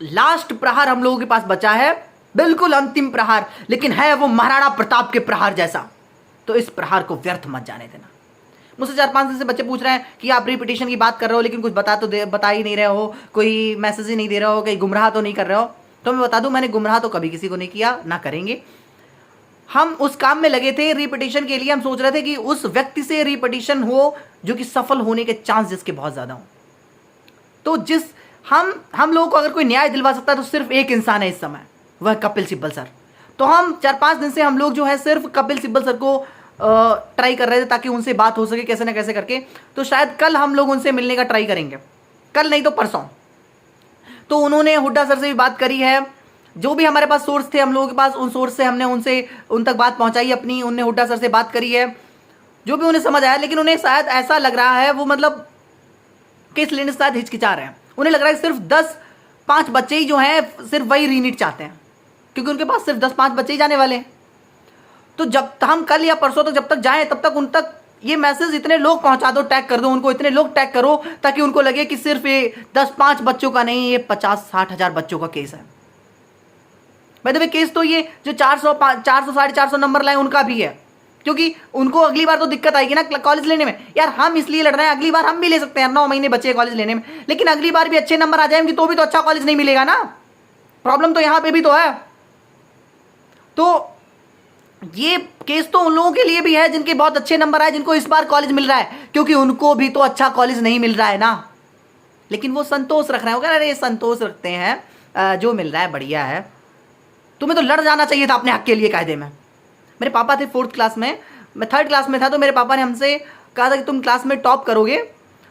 Last प्रहार हम लोगों के पास बचा है, बिल्कुल अंतिम प्रहार, लेकिन है वो महाराणा प्रताप के प्रहार जैसा। तो इस प्रहार को व्यर्थ मत जाने देना। मुझसे 4-5 दिन से बच्चे पूछ रहे हैं कि आप रिपीटिशन की बात कर रहे हो लेकिन कुछ बता ही नहीं रहे हो, कोई मैसेज ही नहीं दे रहे हो, कहीं गुमराह तो नहीं कर रहे हो। तो मैं बता दूं, मैंने गुमराह तो कभी किसी को नहीं किया, ना करेंगे। हम उस काम में लगे थे रिपीटिशन के लिए। हम सोच रहे थे कि उस व्यक्ति से रिपीटिशन हो जो कि सफल होने के चांस जिसके बहुत ज्यादा हो। तो जिस हम लोगों को अगर कोई न्याय दिलवा सकता है तो सिर्फ एक इंसान है इस समय, वह है कपिल सिब्बल सर। तो हम 4-5 दिन से हम लोग जो है सिर्फ कपिल सिब्बल सर को ट्राई कर रहे थे ताकि उनसे बात हो सके कैसे ना कैसे करके। तो शायद कल हम लोग उनसे मिलने का ट्राई करेंगे, कल नहीं तो परसों। तो उन्होंने हुड्डा सर से भी बात करी है। जो भी हमारे पास सोर्स थे हम लोगों के पास, उन सोर्स से हमने उन तक बात पहुंचाई अपनी। उनने हुड्डा सर से बात करी है, जो भी उन्हें समझ आया। लेकिन उन्हें शायद ऐसा लग रहा है, वो मतलब केस लेने से शायद हिचकिचा रहे हैं। उन्हें लग रहा है सिर्फ 10-5 बच्चे ही जो हैं सिर्फ वही रीनीट चाहते हैं, क्योंकि उनके पास सिर्फ 10-5 बच्चे ही जाने वाले हैं। तो जब हम कल या परसों तक जब तक जाएं तब तक उन तक ये मैसेज इतने लोग पहुंचा दो, टैग कर दो उनको, इतने लोग टैग करो ताकि उनको लगे कि सिर्फ ये 10-5 बच्चों का नहीं, ये 50-60 हजार बच्चों का केस है। भाई देखिए, केस तो ये जो 400 450 नंबर लाए उनका भी है, क्योंकि उनको अगली बार तो दिक्कत आएगी ना कॉलेज लेने में। यार हम इसलिए लड़ रहे हैं, अगली बार हम भी ले सकते हैं, 9 महीने बचे कॉलेज लेने में, लेकिन अगली बार भी अच्छे नंबर आ जाएंगे तो भी तो अच्छा कॉलेज नहीं मिलेगा ना। प्रॉब्लम तो यहां पे भी तो है। तो ये केस तो उन लोगों के लिए भी है जिनके बहुत अच्छे नंबर आए, जिनको इस बार कॉलेज मिल रहा है, क्योंकि उनको भी तो अच्छा कॉलेज नहीं मिल रहा है ना। लेकिन वो संतोष रख रहे हैं, अरे ये संतोष रखते हैं, जो मिल रहा है बढ़िया है। तुम्हें तो लड़ जाना चाहिए था अपने हक के लिए कायदे में। मेरे पापा थे 4th क्लास में, मैं 3rd क्लास में था, तो मेरे पापा ने हमसे कहा था कि तुम क्लास में टॉप करोगे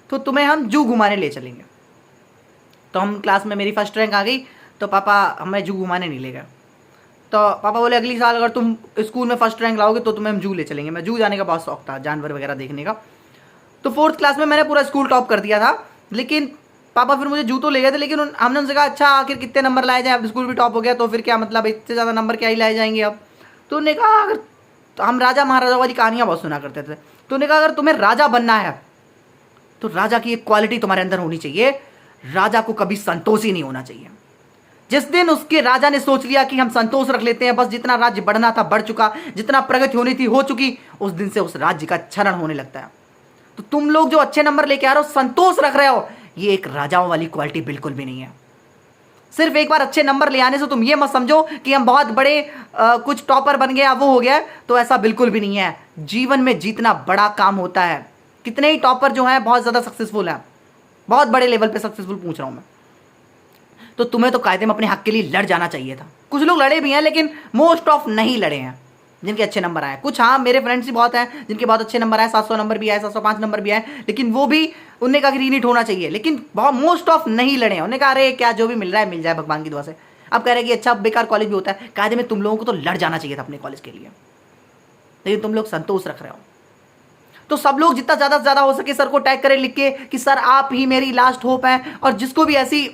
तो तुम्हें हम जू घुमाने ले चलेंगे। तो हम क्लास में, मेरी फर्स्ट रैंक आ गई तो पापा हमें जू घुमाने नहीं ले गए। तो पापा बोले अगली साल अगर तुम स्कूल में फर्स्ट रैंक लाओगे तो तुम्हें हम जू ले चलेंगे। मैं जू जाने का बहुत शौक था, जानवर वगैरह देखने का। तो 4th क्लास में मैंने पूरा स्कूल टॉप कर दिया था, लेकिन पापा फिर मुझे जू तो ले गए थे। लेकिन हमने उनसे कहा अच्छा आखिर कितने नंबर लाए जाए, अब स्कूल भी टॉप हो गया तो फिर क्या मतलब, इससे ज़्यादा नंबर क्या ही लाए जाएंगे अब। तो उन्होंने कहा अगर, तो हम राजा महाराजा वाली कहानियाँ बहुत सुना करते थे, तो उन्होंने कहा अगर तुम्हें राजा बनना है तो राजा की एक क्वालिटी तुम्हारे अंदर होनी चाहिए, राजा को कभी संतोष ही नहीं होना चाहिए। जिस दिन उसके राजा ने सोच लिया कि हम संतोष रख लेते हैं, बस जितना राज्य बढ़ना था बढ़ चुका, जितना प्रगति होनी थी हो चुकी, उस दिन से उस राज्य का क्षरण होने लगता है। तो तुम लोग जो अच्छे नंबर लेके आ रहे हो, संतोष रख रहे हो, ये एक राजाओं वाली क्वालिटी बिल्कुल भी नहीं है। सिर्फ एक बार अच्छे नंबर ले आने से तुम ये मत समझो कि हम बहुत बड़े कुछ टॉपर बन गए, वो हो गया, तो ऐसा बिल्कुल भी नहीं है। जीवन में जीतना बड़ा काम होता है। कितने ही टॉपर जो हैं बहुत ज़्यादा सक्सेसफुल हैं, बहुत बड़े लेवल पे सक्सेसफुल पूछ रहा हूं मैं। तो तुम्हें तो कायदे में अपने हक के लिए लड़ जाना चाहिए था। कुछ लोग लड़े भी हैं लेकिन मोस्ट ऑफ नहीं लड़े हैं जिनके अच्छे नंबर आए। कुछ हाँ मेरे फ्रेंड्स ही बहुत हैं जिनके बहुत अच्छे नंबर आए, 700 नंबर भी आए, 705 नंबर भी आए, लेकिन वो भी उनने कहा कि रीनीट होना चाहिए, लेकिन बहुत मोस्ट ऑफ नहीं लड़े हैं। उन्होंने कहा अरे क्या जो भी मिल रहा है मिल जाए भगवान की दुआ से। अब कह रहे हैं कि अच्छा बेकार कॉलेज भी होता है। कायदे में तुम लोगों को तो लड़ जाना चाहिए था अपने कॉलेज के लिए, लेकिन तुम लोग संतोष रख रहे हो। तो सब लोग जितना ज़्यादा से ज़्यादा हो सके सर को टैग करें लिख के कि सर आप ही मेरी लास्ट होप है, और जिसको भी ऐसी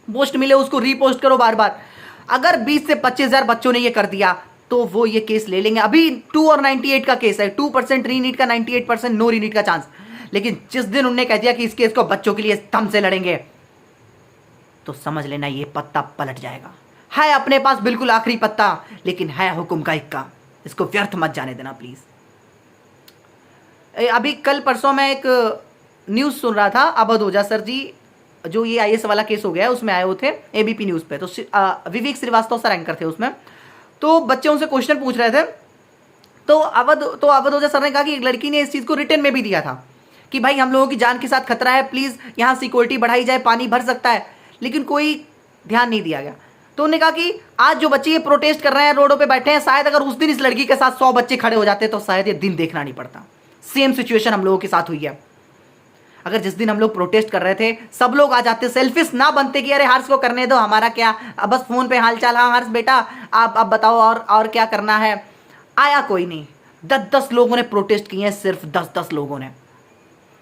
पोस्ट मिले उसको रीपोस्ट करो बार बार। अगर 20 से 25 हज़ार बच्चों ने ये कर दिया तो वो ये केस ले लेंगे। अभी 2 और 98 का केस है, 2% रीनीट का, 98% नो रीनीट का चांस। लेकिन जिस दिन उन्होंने कह दिया कि इस केस को बच्चों के लिए स्तंभ से लड़ेंगे, तो समझ लेना ये पत्ता पलट जाएगा। है अपने पास बिल्कुल आखिरी पत्ता, लेकिन है हुक्म का इक्का, इसको व्यर्थ मत जाने देना प्लीज। अभी कल परसों में एक न्यूज़ सुन रहा था, अवध ओझा सर जी जो ये IAS वाला केस हो गया है उसमें आए हुए थे ABP न्यूज़ पे। तो विवेक श्रीवास्तव सर एंकर थे उसमें। तो बच्चे उनसे क्वेश्चन पूछ रहे थे, तो अवध ओझा सर ने कहा कि एक लड़की ने इस चीज़ को रिटर्न में भी दिया था कि भाई हम लोगों की जान के साथ खतरा है, प्लीज़ यहाँ सिक्योरिटी बढ़ाई जाए, पानी भर सकता है, लेकिन कोई ध्यान नहीं दिया गया। तो उन्होंने कहा कि आज जो बच्चे ये प्रोटेस्ट कर रहे हैं, रोडों पे बैठे हैं, शायद अगर उस दिन इस लड़की के साथ 100 बच्चे खड़े हो जाते तो शायद ये दिन देखना नहीं पड़ता। सेम सिचुएशन हम लोगों के साथ हुई है। अगर जिस दिन हम लोग प्रोटेस्ट कर रहे थे सब लोग आ जाते, सेल्फिश ना बनते कि अरे हर्ष को करने दो, हमारा क्या, अब बस फोन पे हालचाल, हाँ हर्ष बेटा आप बताओ और क्या करना है। आया कोई नहीं। 10-10 लोगों ने प्रोटेस्ट किए हैं, सिर्फ 10-10 लोगों ने।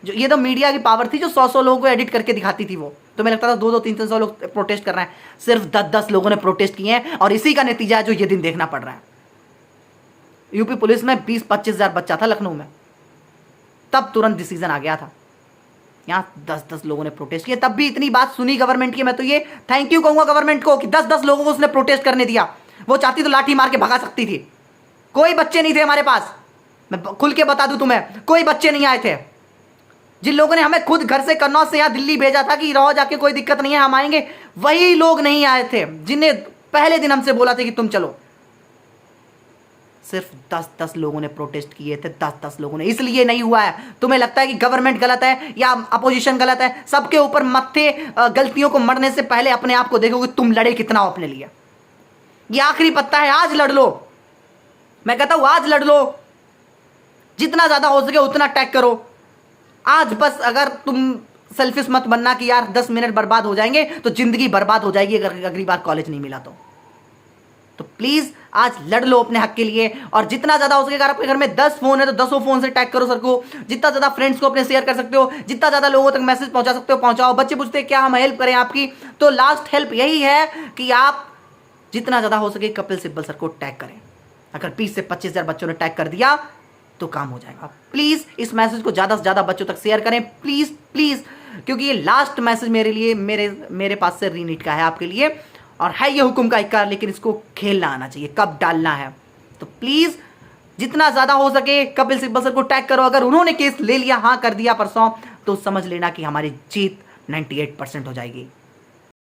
जो ये तो मीडिया की पावर थी जो 100-100 लोगों को एडिट करके दिखाती थी, वो तो मुझे लगता था 2-2, 3-300 लोग प्रोटेस्ट कर रहे हैं। सिर्फ 10-10 लोगों ने प्रोटेस्ट किए हैं, और इसी का नतीजा है जो ये दिन देखना पड़ रहा है। यूपी पुलिस में 20-25 हज़ार बच्चा था लखनऊ में, तब तुरंत डिसीजन आ गया था। यहाँ 10-10 लोगों ने प्रोटेस्ट किया, तब भी इतनी बात सुनी गवर्नमेंट की। मैं तो ये थैंक यू कहूंगा गवर्नमेंट को कि 10-10 लोगों को उसने प्रोटेस्ट करने दिया। वो चाहती तो लाठी मार के भगा सकती थी। कोई बच्चे नहीं थे हमारे पास, मैं खुल के बता दूं तुम्हें, कोई बच्चे नहीं आए थे। जिन लोगों ने हमें खुद घर से कन्नौज से यहाँ दिल्ली भेजा था कि रहो जाके, कोई दिक्कत नहीं है, हम आएंगे, वही लोग नहीं आए थे जिन्हें पहले दिन हमसे बोला था कि तुम चलो। सिर्फ 10-10 लोगों ने प्रोटेस्ट किए थे, 10-10 लोगों ने। इसलिए नहीं हुआ है। तुम्हें लगता है कि गवर्नमेंट गलत है या अपोजिशन गलत है, सबके ऊपर मत्थे गलतियों को मरने से पहले अपने आप को देखो कि तुम लड़े कितना हो अपने लिए। ये आखिरी पत्ता है, आज लड़ लो। मैं कहता हूं आज लड़ लो, जितना ज्यादा हो सके उतना अटैक करो आज। बस अगर तुम सेल्फिश मत बनना कि यार 10 मिनट बर्बाद हो जाएंगे, तो जिंदगी बर्बाद हो जाएगी अगर अगली बार कॉलेज नहीं मिला तो प्लीज आज लड़ लो अपने हक के लिए। और जितना ज्यादा हो सके, अगर आपके घर में 10 फोन है तो 10 फोन से टैग करो सर को। जितना ज्यादा फ्रेंड्स को अपने शेयर कर सकते हो, जितना ज्यादा लोगों तक मैसेज पहुंचा सकते हो पहुंचाओ। बच्चे पूछते हैं क्या हम हेल्प करें आपकी, तो लास्ट हेल्प यही है कि आप जितना ज्यादा हो सके कपिल सिब्बल सर को टैग करें। अगर 20 से 25,000 बच्चों ने टैग कर दिया तो काम हो जाएगा। प्लीज इस मैसेज को ज्यादा से ज्यादा बच्चों तक शेयर करें, प्लीज प्लीज, क्योंकि ये लास्ट मैसेज मेरे लिए, मेरे पास से रीनीट का है आपके लिए। और है ये हुक्म का इक्कार, लेकिन इसको खेलना आना चाहिए, कब डालना है। तो प्लीज जितना ज्यादा हो सके कपिल सिब्बल सर को टैग करो। अगर उन्होंने केस ले लिया, हाँ कर दिया परसों, तो समझ लेना कि हमारी जीत 98% हो जाएगी।